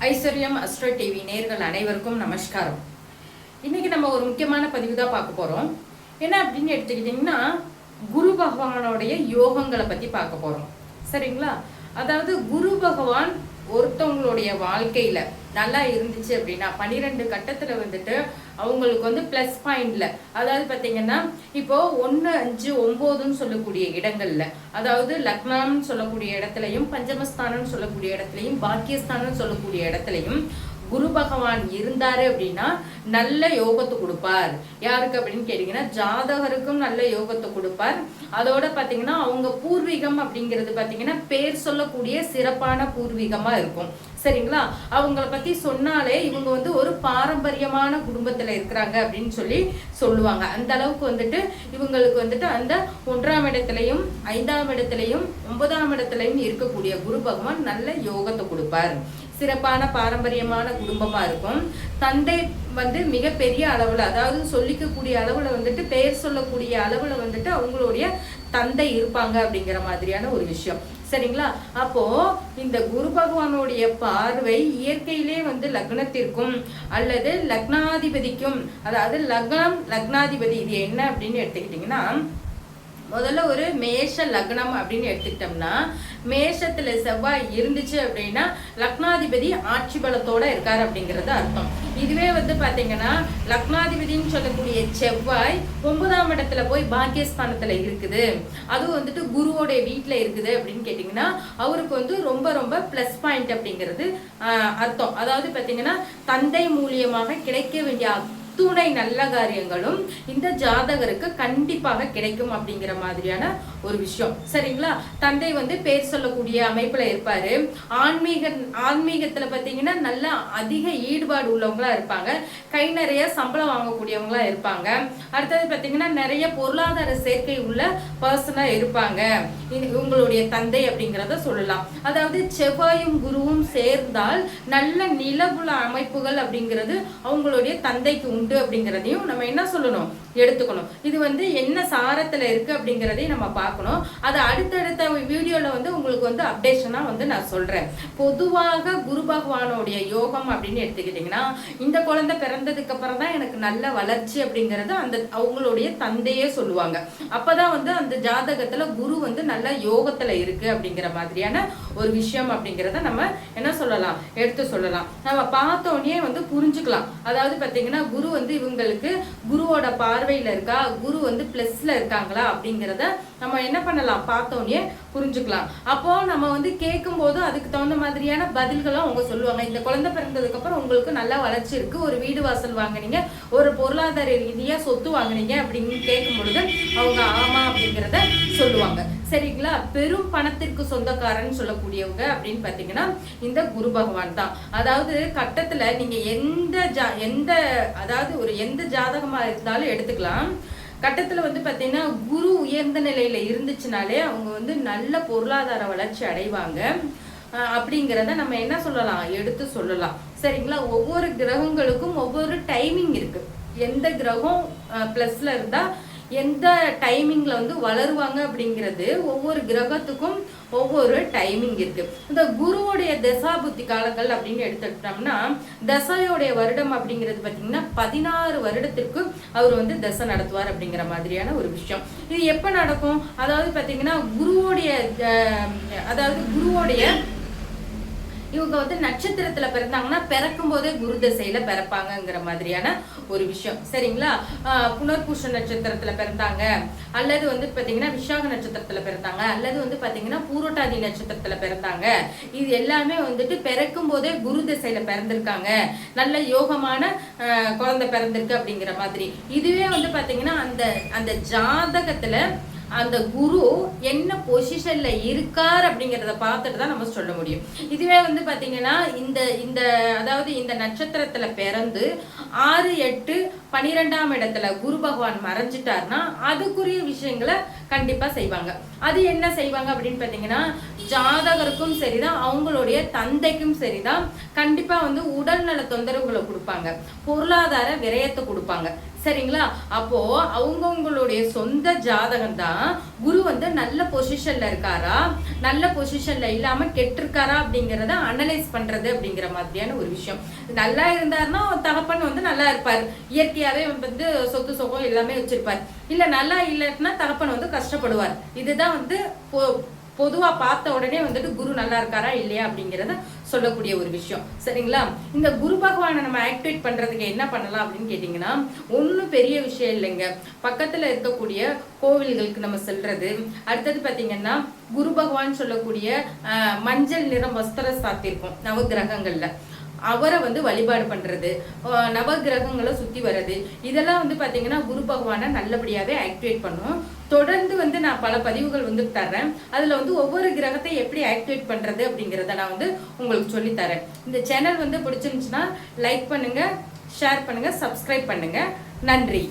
ஐஸ்வர்யம் astro TV நேயர்கள் அனைவருக்கும் நமஸ்காரம். இன்னைக்கு நம்ம ஒரு முக்கியமான பதிவு தான் பார்க்க போறோம். என்ன அப்படின்னு எடுத்துக்கிட்டீங்கன்னா, குரு பகவானுடைய யோகங்களை பத்தி பார்க்க போறோம். சரிங்களா? அதாவது குரு பகவான் ஒருத்தவங்களுடைய வாழ்க்கையில நல்லா இருந்துச்சு அப்படின்னா 12 கட்டத்துல வந்துட்டு அவங்களுக்கு வந்து பிளஸ் பாயிண்ட்ல, அதாவது பாத்தீங்கன்னா இப்போ 1, 5, 9ன்னு சொல்லக்கூடிய இடங்கள்ல, அதாவது லக்னம்னு சொல்லக்கூடிய இடத்துலையும் பஞ்சமஸ்தானம் சொல்லக்கூடிய இடத்துலையும் பாக்கியஸ்தானம் சொல்லக்கூடிய இடத்துலையும் குரு பகவான் இருந்தாரு அப்படின்னா நல்ல யோகத்தை கொடுப்பார். யாருக்கு அப்படின்னு கேட்டீங்கன்னா ஜாதகருக்கும் நல்ல யோகத்தை கொடுப்பார். அதோட பாத்தீங்கன்னா அவங்க பூர்வீகம் அப்படிங்கிறது பாத்தீங்கன்னா பேர் சொல்லக்கூடிய சிறப்பான பூர்வீகமா இருக்கும். சரிங்களா? அவங்கள பத்தி சொன்னாலே இவங்க வந்து ஒரு பாரம்பரியமான குடும்பத்துல இருக்கிறாங்க அப்படின்னு சொல்லுவாங்க. அந்த அளவுக்கு வந்துட்டு இவங்களுக்கு வந்துட்டு அந்த 1ஆம் இடத்திலையும் 5ஆம் இடத்திலையும் 9ஆம் இடத்திலையும் இருக்கக்கூடிய குரு பகவான் நல்ல யோகத்தை கொடுப்பார். சிறப்பான பாரம்பரியமான குடும்பமா இருக்கும். தந்தை வந்து மிகப்பெரிய அளவுல, அதாவது சொல்லிக்கக்கூடிய அளவுல வந்துட்டு பெயர் சொல்லக்கூடிய அளவுல வந்துட்டு அவங்களுடைய தந்தை இருப்பாங்க அப்படிங்கிற மாதிரியான ஒரு விஷயம். சரிங்களா? அப்போ இந்த குரு பகவானுடைய பார்வை இயற்கையிலே வந்து லக்னத்திற்கும் அல்லது லக்னாதிபதிக்கும், அதாவது லக்னம் லக்னாதிபதி இது என்ன அப்படின்னு எடுத்துக்கிட்டீங்கன்னா, முதல்ல ஒரு மேஷ லக்னம் அப்படின்னு எடுத்துக்கிட்டோம்னா, மேஷத்துல செவ்வாய் இருந்துச்சு அப்படின்னா லக்னாதிபதி ஆட்சி பலத்தோட இருக்காரு அப்படிங்கிறது அர்த்தம். இதுவே வந்து பாத்தீங்கன்னா லக்னாதிபதினு சொல்லக்கூடிய செவ்வாய் 9ஆம் இடத்துல போய் பாக்கியஸ்தானத்துல இருக்குது, அதுவும் வந்துட்டு குருவோடைய வீட்டுல இருக்குது அப்படின்னு கேட்டீங்கன்னா அவருக்கு வந்து ரொம்ப ரொம்ப பிளஸ் பாயிண்ட் அப்படிங்கிறது அர்த்தம். அதாவது பாத்தீங்கன்னா தந்தை மூலியமாக கிடைக்க வேண்டிய துணை நல்ல காரியங்களும் இந்த ஜாதகருக்கு கண்டிப்பாக கிடைக்கும் அப்படிங்கிற மாதிரியான ஒரு விஷயம். சரிங்களா? தந்தை வந்து பேர் சொல்லக்கூடிய அமைப்புல இருப்பாரு. ஆன்மீகத்துல பாத்தீங்கன்னா நல்ல அதிக ஈடுபாடு உள்ளவங்களா இருப்பாங்க. கை நிறைய சம்பளம் வாங்கக்கூடியவங்களா இருப்பாங்க. அடுத்தது பாத்தீங்கன்னா நிறைய பொருளாதார சேர்க்கை உள்ள பர்சனா இருப்பாங்க உங்களுடைய தந்தை அப்படிங்கிறத சொல்லலாம். அதாவது செவ்வாயும் குருவும் சேர்ந்தால் நல்ல நிலபுல அமைப்புகள் அப்படிங்கிறது அவங்களுடைய தந்தைக்கு உண்டு அப்படிங்கிறதையும் நம்ம என்ன சொல்லணும், எடுத்துக்கணும். இது வந்து என்ன சாரத்துல இருக்கு அப்படிங்கிறதையும் நம்ம பார்க்கணும். அது அடுத்தடுத்த வீடியோல வந்து உங்களுக்கு வந்து அப்டேஷனா வந்து நான் சொல்றேன். பொதுவாக குரு பகவானுடைய யோகம் அப்படின்னு எடுத்துக்கிட்டீங்கன்னா, இந்த குழந்தை பிறந்ததுக்கு அப்புறம் தான் எனக்கு நல்ல வளர்ச்சி அப்படிங்கறது அந்த அவங்களுடைய தந்தையே சொல்லுவாங்க. அப்பதான் வந்து அந்த ஜாதகத்துல குரு வந்து நல்ல யோகத்துல இருக்கு அப்படிங்கிற மாதிரியான ஒரு விஷயம் அப்படிங்கிறத நம்ம என்ன சொல்லலாம், எடுத்து சொல்லலாம். நம்ம பார்த்தோன்னே வந்து புரிஞ்சுக்கலாம். அதாவது பாத்தீங்கன்னா குரு வந்து இவங்களுக்கு குருவோட பார்வையில இருக்கா, குரு வந்து பிளஸ்ல இருக்காங்களா அப்படிங்கிறத நம்ம என்ன பண்ணலாம், பார்த்தோன்னே புரிஞ்சுக்கலாம். அப்போ நம்ம வந்து கேட்கும் போது அதுக்கு தகுந்த மாதிரியான பதில்களும் அவங்க சொல்லுவாங்க. இந்த குழந்தை பிறந்ததுக்கு அப்புறம் உங்களுக்கு நல்லா வளர்ச்சி இருக்கு, ஒரு வீடு வாசல் வாங்கினீங்க, ஒரு பொருளாதார ரீதியா சொத்து வாங்கினீங்க அப்படின்னு கேட்கும் பொழுது அவங்க ஆமா அப்படிங்கிறத சொல்லுவாங்க. சரிங்களா? பெரும் பணத்திற்கு சொந்தக்காரன் சொல்லக்கூடியவங்க அப்படின்னு பாத்தீங்கன்னா இந்த குரு பகவான் தான். அதாவது கட்டத்துல நீங்க எந்த அதாவது ஒரு எந்த ஜாதகமா இருந்தாலும் எடுத்துக்கலாம். கட்டத்துல வந்து பாத்தீங்கன்னா குரு உயர்ந்த நிலையில இருந்துச்சுனாலே அவங்க வந்து நல்ல பொருளாதார வளர்ச்சி அடைவாங்க அப்படிங்கிறத நம்ம என்ன சொல்லலாம், எடுத்து சொல்லலாம். சரிங்களா? ஒவ்வொரு கிரகங்களுக்கும் ஒவ்வொரு டைமிங் இருக்கு. எந்த கிரகம் பிளஸ்ல இருந்தா எந்த டைமிங்ல வந்து வளருவாங்க அப்படிங்கிறது ஒவ்வொரு கிரகத்துக்கும் ஒவ்வொரு டைமிங் இருக்கு. இந்த குருவுடைய தசா புத்தி காலங்கள் அப்படின்னு எடுத்துக்கிட்டோம்னா, தசையோடைய வருடம் அப்படிங்கிறது பாத்தீங்கன்னா 16 வருடத்திற்கு அவர் வந்து தசை நடத்துவார் அப்படிங்கிற மாதிரியான ஒரு விஷயம். இது எப்ப நடக்கும், அதாவது பாத்தீங்கன்னா குருவோடைய இவங்க வந்து நட்சத்திரத்துல பிறந்தாங்கன்னா பிறக்கும் போதே குரு திசையில பிறப்பாங்கிற மாதிரியான ஒரு விஷயம். சரிங்களா? புனர்பூஷ நட்சத்திரத்துல பிறந்தாங்க, அல்லது வந்து பாத்தீங்கன்னா விசாக நட்சத்திரத்துல பிறந்தாங்க, அல்லது வந்து பாத்தீங்கன்னா பூரோட்டாதி நட்சத்திரத்துல பிறந்தாங்க, இது எல்லாமே வந்துட்டு பிறக்கும் போதே குரு திசையில பிறந்திருக்காங்க, நல்ல யோகமான குழந்தை பிறந்திருக்கு அப்படிங்கிற மாதிரி. இதுவே வந்து பாத்தீங்கன்னா அந்த ஜாதகத்துல அந்த குரு என்ன பொசிஷன்ல இருக்கார் அப்படிங்கறத பார்த்துட்டு தான் நம்ம சொல்ல முடியும். இதுவே வந்து பாத்தீங்கன்னா அதாவது இந்த நட்சத்திரத்துல பிறந்து 6, 8, 12ஆம் இடத்துல குரு பகவான் மறைஞ்சிட்டார்னா அதுக்குரிய விஷயங்களை கண்டிப்பா செய்வாங்க. அது என்ன செய்வாங்க அப்படின்னு பாத்தீங்கன்னா, ஜாதகருக்கும் சரிதான் அவங்களுடைய தந்தைக்கும் சரிதான் கண்டிப்பா வந்து உடல்நல தொந்தரவுகளை கொடுப்பாங்க, பொருளாதார விரயத்தை கொடுப்பாங்க. சரிங்களா? அப்போ அவங்கவுங்களுடைய சொந்த ஜாதகம் தான் குரு வந்து நல்ல பொசிஷன்ல இருக்காரா, நல்ல பொசிஷன்ல இல்லாம கெட்டிருக்காரா அப்படிங்கிறத அனலைஸ் பண்றது அப்படிங்கிற மாதிரியான ஒரு விஷயம். நல்லா இருந்தாருன்னா தகப்பன் வந்து நல்லா இருப்பார், இயற்கையாவே வந்து சொத்து சொகம் எல்லாமே வச்சிருப்பார். இல்ல நல்லா இல்லைன்னா தகப்பன் வந்து கஷ்டப்படுவார். இதுதான் வந்து பொதுவா பார்த்த உடனே வந்துட்டு குரு நல்லா இருக்காரா இல்லையா அப்படிங்கிறத சொல்லக்கூடிய ஒரு விஷயம். சரிங்களா? இந்த குரு பகவானை நம்ம ஆக்டிவேட் பண்றதுக்கு என்ன பண்ணலாம் அப்படின்னு கேட்டீங்கன்னா, ஒன்றும் பெரிய விஷயம் இல்லைங்க. பக்கத்துல இருக்கக்கூடிய கோவில்களுக்கு நம்ம செல்றது. அடுத்தது பாத்தீங்கன்னா குரு பகவான் சொல்லக்கூடிய மஞ்சள் நிறம் வஸ்திர சாத்திருக்கும் நவகிரகங்கள்ல, அவரை வந்து வழிபாடு பண்றது, நவ கிரகங்களை சுத்தி வர்றது, இதெல்லாம் வந்து பாத்தீங்கன்னா குரு பகவானை நல்லபடியாவே ஆக்டிவேட் பண்ணும். தொடர்ந்து வந்து நான் பல பதிவுகள் வந்து தர்றேன். அதுல வந்து ஒவ்வொரு கிரகத்தை எப்படி ஆக்டிவேட் பண்றது அப்படிங்கிறத நான் வந்து உங்களுக்கு சொல்லி தரேன். இந்த சேனல் வந்து பிடிச்சிருந்துச்சுன்னா லைக் பண்ணுங்க, ஷேர் பண்ணுங்க, சப்ஸ்கிரைப் பண்ணுங்க. நன்றி.